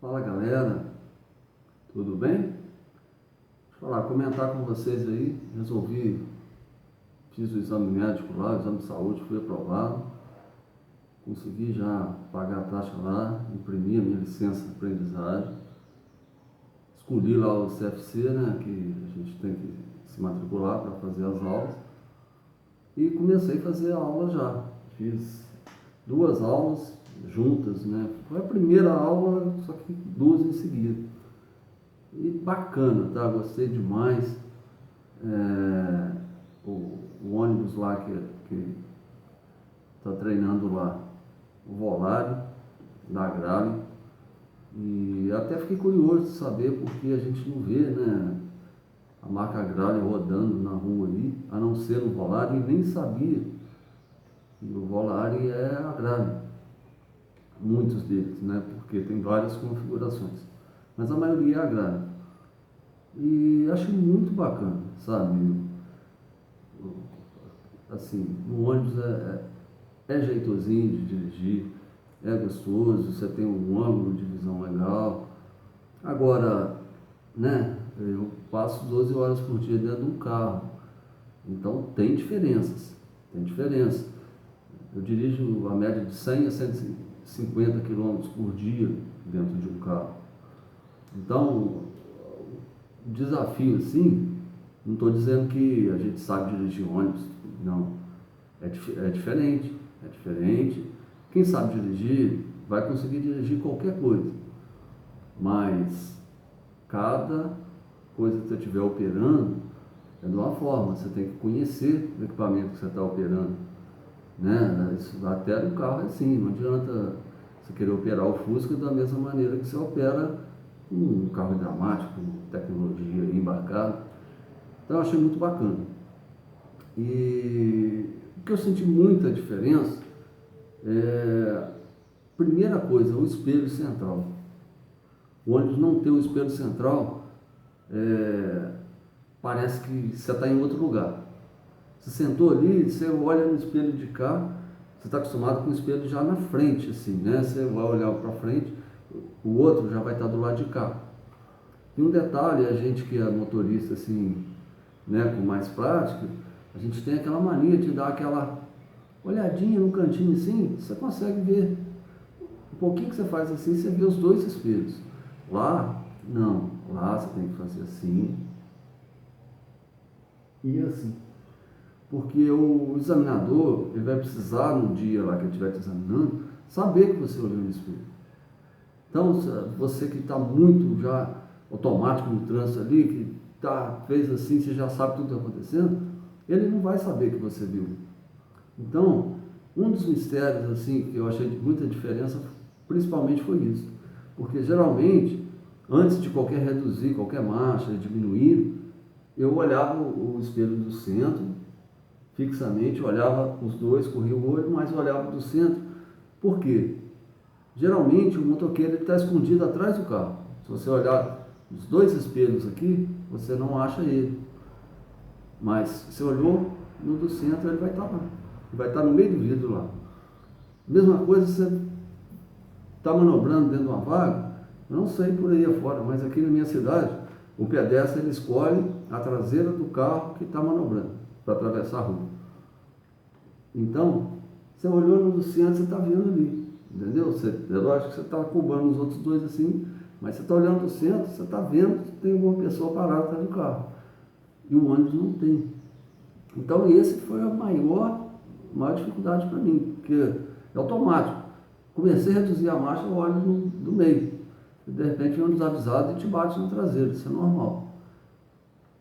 Fala galera, tudo bem? Deixa eu falar, comentar com vocês aí, fiz o exame médico lá, o exame de saúde, fui aprovado, consegui já pagar a taxa lá, imprimi a minha licença de aprendizagem, escolhi lá o CFC, né, que a gente tem que se matricular para fazer as aulas, e comecei a fazer a aula já, fiz duas aulas juntas, né, foi a primeira aula, só que duas em seguida. E bacana, tá? Gostei demais. É, o ônibus lá que tá treinando lá, o Volare, da Agrale. E até fiquei curioso de saber porque a gente não vê, né, a marca Agrale rodando na rua aí, a não ser no Volare, e nem sabia que o Volare é Agrale. Muitos deles, né? Porque tem várias configurações. Mas a maioria é Agrale. E achei muito bacana, sabe? Assim, o ônibus é jeitosinho de dirigir, é gostoso, você tem um ângulo de visão legal. Agora, né, eu passo 12 horas por dia dentro de um carro, então tem diferenças, tem diferença. Eu dirijo a média de 100 a 150 quilômetros por dia dentro de um carro. Então, o desafio, assim, não estou dizendo que a gente sabe dirigir ônibus, não. É diferente, é diferente. Quem sabe dirigir vai conseguir dirigir qualquer coisa, mas cada coisa que você estiver operando é de uma forma, você tem que conhecer o equipamento que você está operando, né? Isso, até no carro é assim, não adianta você querer operar o Fusca da mesma maneira que você opera um carro hidromático, tecnologia embarcada. Então eu achei muito bacana. E o que eu senti muita diferença é, primeira coisa, o espelho central. O ônibus não tem o espelho central, é, parece que você está em outro lugar. Você sentou ali, você olha no espelho de cá, você está acostumado com o espelho já na frente, assim, né? Você vai olhar para frente, o outro já vai estar do lado de cá. E um detalhe, a gente que é motorista, assim, né, com mais prática, a gente tem aquela mania de dar aquela olhadinha no cantinho assim, você consegue ver. Um pouquinho que você faz assim, você vê os dois espelhos. Lá, não. Lá você tem que fazer assim e assim. Porque o examinador, ele vai precisar, no dia lá que ele estiver te examinando, saber que você olhou no espelho. Então, você que está muito já automático no trânsito ali, que fez assim, você já sabe tudo que está acontecendo, ele não vai saber que você viu. Então, um dos mistérios assim que eu achei de muita diferença, principalmente foi isso. Porque geralmente, antes de reduzir qualquer marcha, diminuir, eu olhava o espelho do centro, fixamente, olhava os dois, corria o olho, mas olhava do centro. Por quê? Geralmente o motoqueiro está escondido atrás do carro. Se você olhar os dois espelhos aqui, você não acha ele. Mas se você olhou no do centro, ele vai estar lá. Ele vai estar no meio do vidro lá. Mesma coisa, você está manobrando dentro de uma vaga, eu não sei por aí afora, mas aqui na minha cidade, o pedestre ele escolhe a traseira do carro que está manobrando para atravessar a rua. Então, você olhou no do centro, você está vendo ali, entendeu? É lógico que você está cobrando os outros dois assim, mas você está olhando do centro, você está vendo que tem alguma pessoa parada atrás do carro. E o ônibus não tem. Então, esse foi a maior dificuldade para mim, porque é automático. Comecei a reduzir a marcha, eu olho do meio. E de repente vem um desavisado e te bate no traseiro, isso é normal.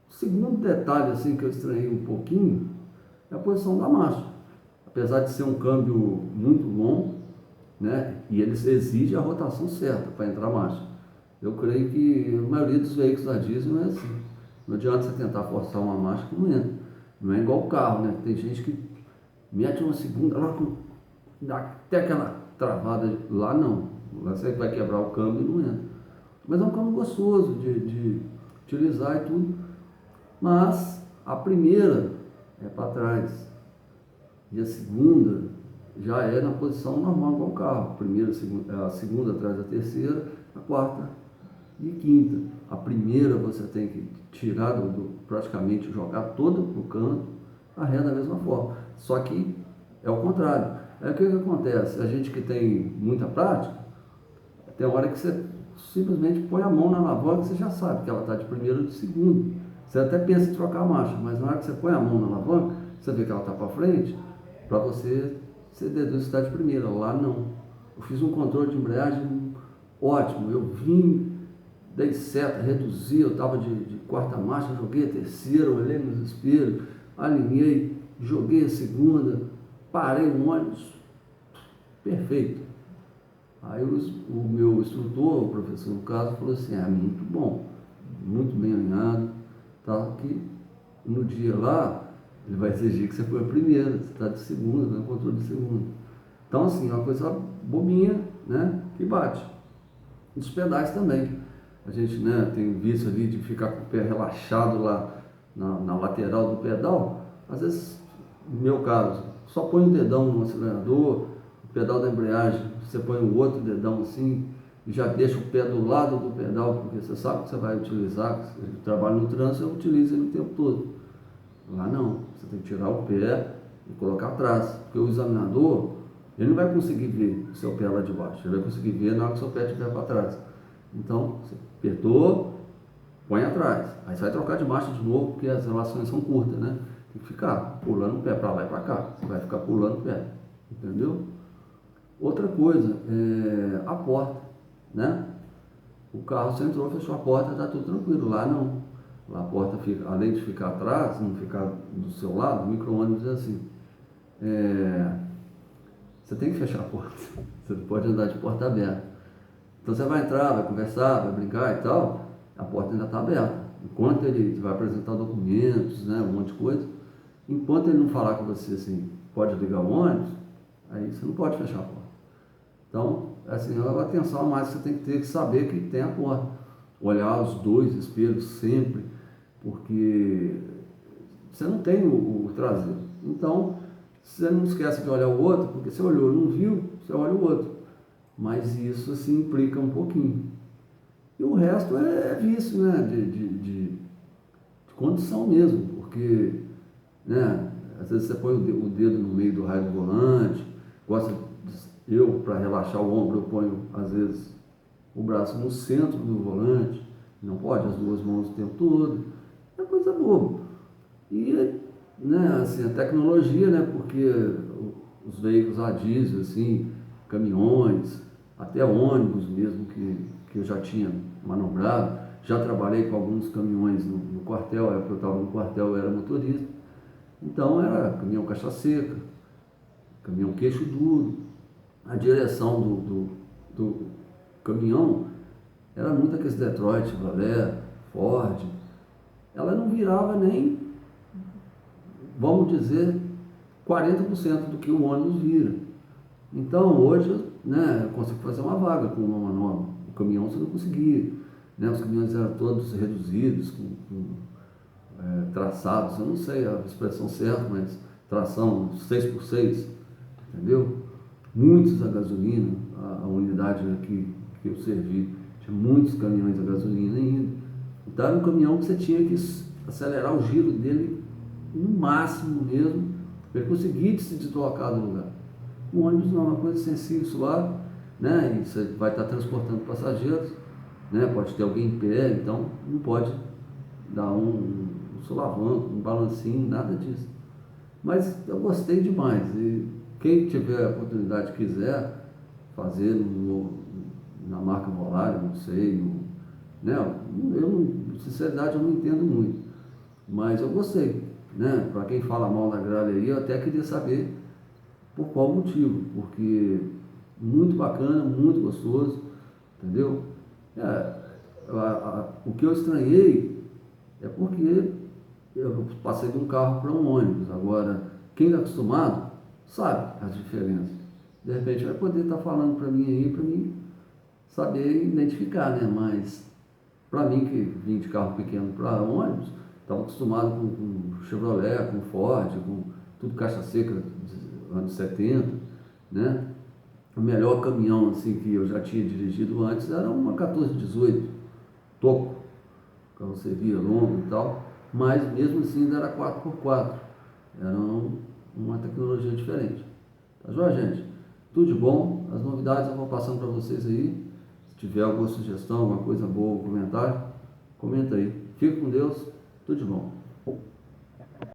O segundo detalhe assim, que eu estranhei um pouquinho é a posição da marcha. Apesar de ser um câmbio muito bom, né, e eles exigem a rotação certa para entrar a marcha. Eu creio que a maioria dos veículos da diesel não é assim. Não adianta você tentar forçar uma marcha que não entra. Não é igual o carro, né? Tem gente que mete uma segunda, lá dá até aquela travada. Lá não. Lá você vai quebrar o câmbio e não entra. Mas é um câmbio gostoso de utilizar e tudo. Mas a primeira é para trás. E a segunda já é na posição normal igual o carro. A segunda atrás da terceira, na quarta e quinta. A primeira você tem que tirar praticamente jogar toda para o canto, a ré da mesma forma. Só que é o contrário. O que acontece? A gente que tem muita prática, tem hora que você simplesmente põe a mão na alavanca e você já sabe que ela está de primeira ou de segunda. Você até pensa em trocar a marcha, mas na hora que você põe a mão na alavanca, você vê que ela está para frente, para você deduz que está de primeira. Lá não. Eu fiz um controle de embreagem ótimo. Eu vim, dei seta, reduzi, eu estava de quarta marcha, joguei a terceira, olhei nos espelhos, alinhei, joguei a segunda, parei o ônibus, perfeito. Aí o meu instrutor, o professor no caso, falou assim, muito bom, muito bem alinhado, tá? Que no dia lá, ele vai exigir que você foi a primeira, você está de segunda, né? Controle de segunda. Então assim, é uma coisa bobinha, né? Que bate. Os pedais também. A gente, né, tem visto ali de ficar com o pé relaxado lá na lateral do pedal. Às vezes, no meu caso, só põe um dedão no acelerador, o pedal da embreagem, você põe o outro dedão assim, e já deixa o pé do lado do pedal, porque você sabe que você vai utilizar, você trabalha no trânsito, você utiliza ele o tempo todo. Lá não, você tem que tirar o pé e colocar atrás, porque o examinador, ele não vai conseguir ver o seu pé lá de baixo, ele vai conseguir ver na hora que o seu pé estiver para trás. Então, você apertou, põe atrás. Aí você vai trocar de marcha de novo, porque as relações são curtas, né? Tem que ficar pulando o pé para lá e para cá. Você vai ficar pulando o pé, entendeu? Outra coisa, a porta, né? O carro você entrou, fechou a porta, está tudo tranquilo. Lá não. Lá a porta fica, além de ficar atrás, não ficar do seu lado, o micro-ônibus é assim. Você tem que fechar a porta. Você não pode andar de porta aberta. Então você vai entrar, vai conversar, vai brincar e tal, a porta ainda está aberta. Enquanto ele vai apresentar documentos, né, um monte de coisa, enquanto ele não falar com você assim, pode ligar o ônibus, aí você não pode fechar a porta. Então, assim, a atenção a mais que você tem que ter que saber que tem a porta. Olhar os dois espelhos sempre, porque você não tem o traseiro. Então, você não esquece de olhar o outro, porque você olhou, não viu, você olha o outro. Mas isso assim implica um pouquinho. E o resto é vício, né? De condição mesmo, porque, né? Às vezes você põe o dedo no meio do raio do volante, eu, para relaxar o ombro, eu ponho, às vezes, o braço no centro do volante, não pode, as duas mãos o tempo todo, é coisa boba. E, né, assim, a tecnologia, né? Porque os veículos a diesel, assim, caminhões, até ônibus mesmo, que eu já tinha manobrado, já trabalhei com alguns caminhões no quartel, a época que eu estava no quartel eu era motorista, então era caminhão caixa seca, caminhão queixo duro, a direção do caminhão era muito aqueles Detroit, Chevrolet, Ford, ela não virava nem, vamos dizer, 40% do que o ônibus vira. Então hoje, né, eu consigo fazer uma vaga com uma manobra. O caminhão você não conseguia, né? Os caminhões eram todos reduzidos, com traçados, eu não sei a expressão certa, mas tração 6x6, entendeu? Muitos a gasolina, a unidade que eu servi, tinha muitos caminhões a gasolina ainda. Então era um caminhão que você tinha que acelerar o giro dele no máximo mesmo, para ele conseguir se deslocar do lugar. O ônibus não é uma coisa sensível, suave, né? E você vai estar transportando passageiros, né? Pode ter alguém em pé, então não pode dar um solavanco, um balancinho, nada disso. Mas eu gostei demais. E quem tiver a oportunidade quiser fazer na marca Volare, não sei, né? Sinceridade eu não entendo muito, mas eu gostei, né? Para quem fala mal da gralha aí, eu até queria saber por qual motivo, porque muito bacana, muito gostoso, entendeu? O que eu estranhei é porque eu passei de um carro para um ônibus. Agora, quem está acostumado sabe as diferenças. De repente vai poder estar falando para mim aí, para mim saber identificar, né? Mas para mim que vim de carro pequeno para ônibus, estava acostumado com Chevrolet, com Ford, com tudo caixa seca dos anos 70, né? O melhor caminhão assim, que eu já tinha dirigido antes era uma 1418, toco, carroceria longa e tal, mas mesmo assim ainda era 4x4, era uma tecnologia diferente. Tá joia, gente? Tudo de bom, as novidades eu vou passando para vocês aí. Se tiver alguma sugestão, alguma coisa boa, comentário, comenta aí. Fique com Deus, tudo de bom.